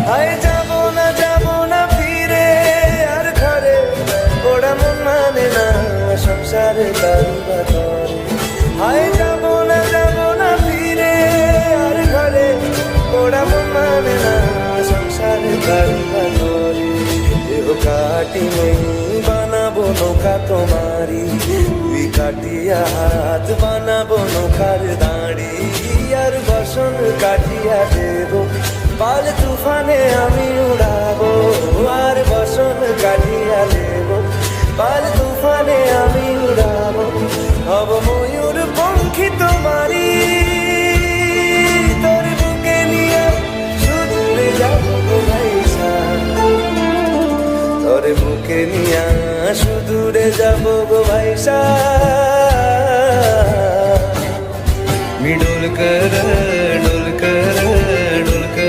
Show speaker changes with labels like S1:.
S1: হায় যাব না ফিরে আর ঘরে, ওরা মন মানে না সংসারে কারুবা করে। হায় যাব না ফিরে আর ঘরে, ওরা মন মানে না সংসারে কারুবা করে। দেহ কাটি নেই বানাবো নৌকা তোমারি, দুই কাটিয়া হাত বানাবো নৌকার দাঁড়ি। আর বসন কাটিয়া দেব পাল তুফানে আমি উড়াবো, আর বসন কাটিয়া দেব পাল তুফানে আমি উড়াবো। হব ময়ূর পঙ্খী তোমারি, তোর বুকে নিয়ে সুদূরে যাবো গো ভাইসা, তোর বুকে নিয়ে সুদূরে যাবো গো ভাইসা।